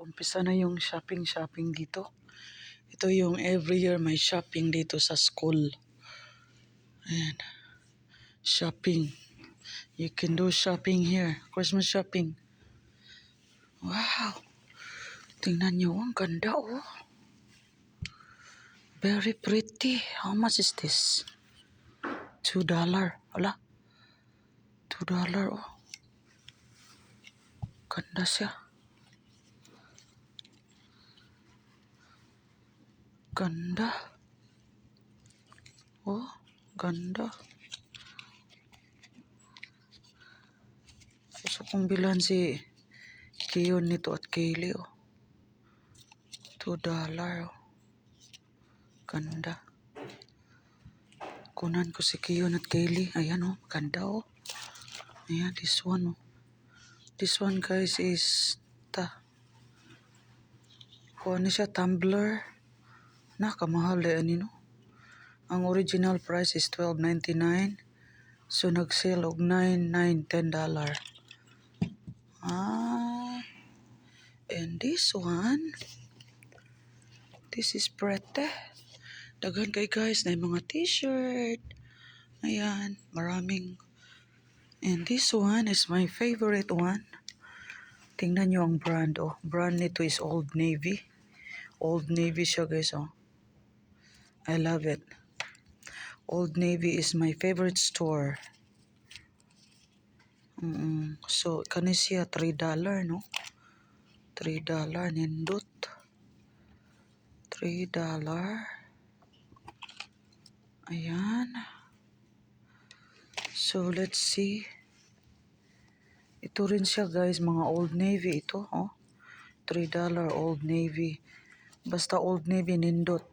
Umpisa na yung shopping dito. Ito yung every year may shopping dito sa school. Ayan. Shopping. You can do shopping here. Christmas shopping. Wow. Tingnan nyo, ang ganda oh. Very pretty. How much is this? $2. Wala. $2 oh. Ganda siya. Ganda. Oh, ganda. Gusto kong bilan si Kiyon nito at Kaylee oh. $2 oh. Ganda. Kunan ko si Kiyon at Kaylee. Ayan oh, ganda oh. Ayan, this one oh. This one guys is kuha ni siya tumbler. Nakamahal eh ani no. Ang original price is $12.99. So nag-sale og $9, $10. And this one, this is pretty. Daghan kay guys na mga t-shirt. Ayan, maraming. And this one is my favorite one. Tingnan nyo ang brand oh. Brand nito is Old Navy. Old Navy siya guys oh. I love it. Old Navy is my favorite store. So kani siya $3 no. $3 nindot. $3. Ayan. So let's see. Ito rin siya guys, mga Old Navy ito oh. $3 Old Navy. Basta Old Navy nindot.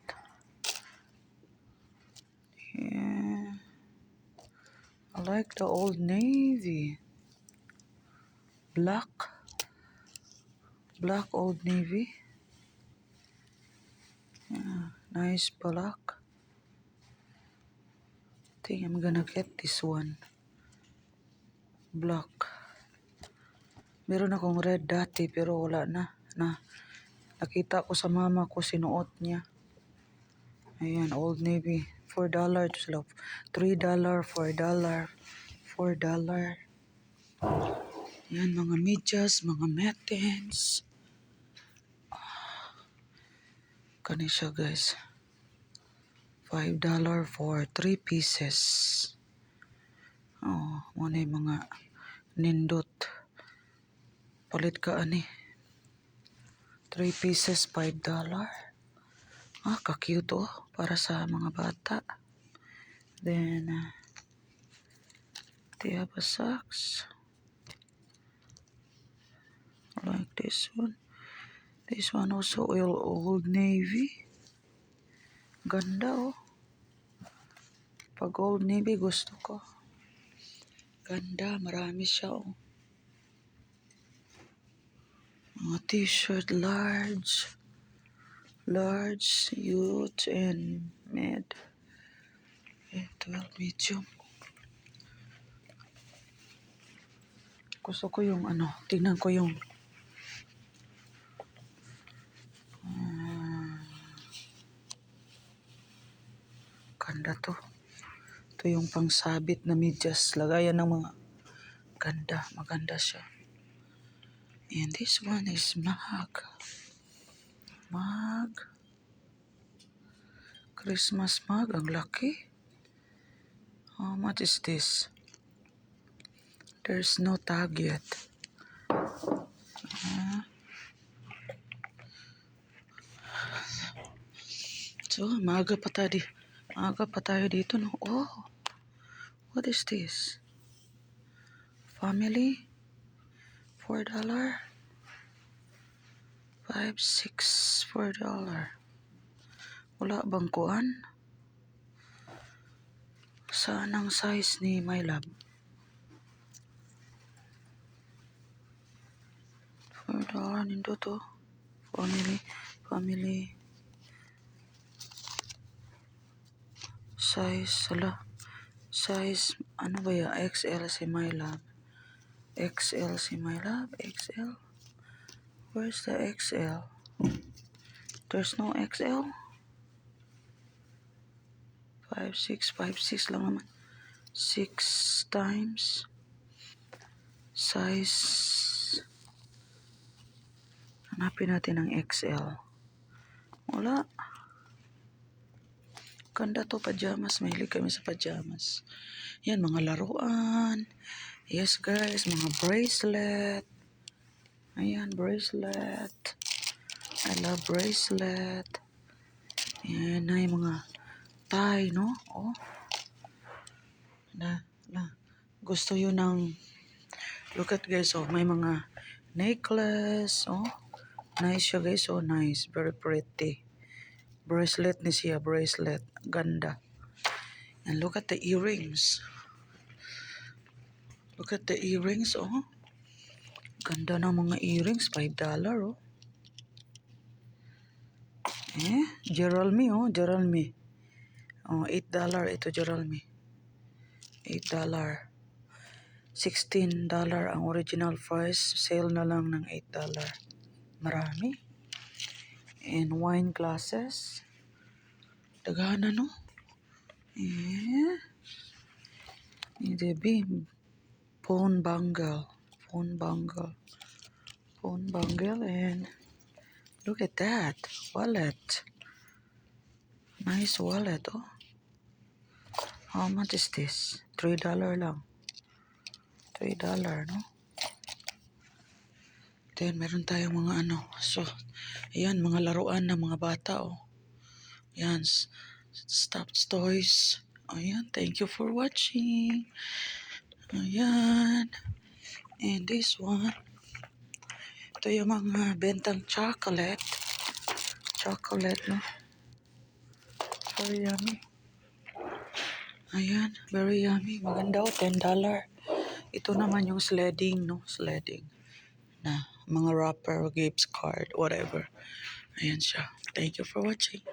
Yeah. I like the Old Navy. Black Old Navy. Yeah, nice black. I think I'm gonna get this one. Black. Meron akong red dati pero wala na. Nakita ko sa mama ko sinuot niya. Ayan, Old Navy. $4 to sila. $3, $4, $4. Ayan, mga medyas, mga mittens. Kani siya guys. $5 for 3 pieces. Oh, muna yung mga nindot. Palit ka ani. 3 pieces, $5. Ka-cute oh. Para sa mga bata. Then, they have a socks. I like this one. This one also Old Navy. Ganda oh. Pag Old Navy gusto ko. Ganda, marami siya oh. Mga t-shirt, large, youth, and mid. 12 medium. Gusto ko yung ano, tingnan ko yung ganda to. Ito yung pangsabit na medyas. Lagayan ng mga ganda. Maganda siya. And this one is mug. Christmas mug. Ang laki. How much is this? There's no tag yet. So, maaga pa tayo dito, no? Oh, what is this? Family? $4? 5, 6, $4. Wala bang kuan? Saan ang size ni My Love? $4 nindo to. Family. Size, ano ba ya? XL si My Love. XL. Where's the XL? There's no XL? 5'6" lang naman. 6 times. Size. Hanapin natin ang XL. Wala. Ganda to, pajamas. Mahilig kami sa pajamas. Yan, mga laruan. Yes, guys, mga bracelet. Ayan, bracelet. I love bracelet. Yan na yung mga tie, no? Oh. Gusto yun ng... Look at, guys, oh. May mga necklace, oh. Nice siya, guys. Oh, nice. Very pretty. Bracelet ni siya, bracelet. Ganda. And look at the earrings. Look at the earrings, oh. Ganda ng mga earrings. $5, oh. Geralme, oh. Geralme. Oh, $8 ito, Geralme. $8. $16 ang original price. Sale na lang ng $8. Marami. And wine glasses. Dagana, no? Debbie. Phone bangle. Phone bangle. Phone bangle. And look at that. Wallet. Nice wallet, oh. How much is this? $3 lang. $3, no? Then, meron tayong mga ano. So, ayan, mga laruan ng mga bata, oh. Ayan, stuffed toys. Ayan, thank you for watching. Ayan. And this one. Ito yung mga bentang chocolate. Chocolate, no? Very yummy. Ayan, very yummy. Maganda, oh, $10. Ito naman yung sledding, no? Sledding. Na mga wrapper, gifts card, whatever. Ayan siya. Thank you for watching.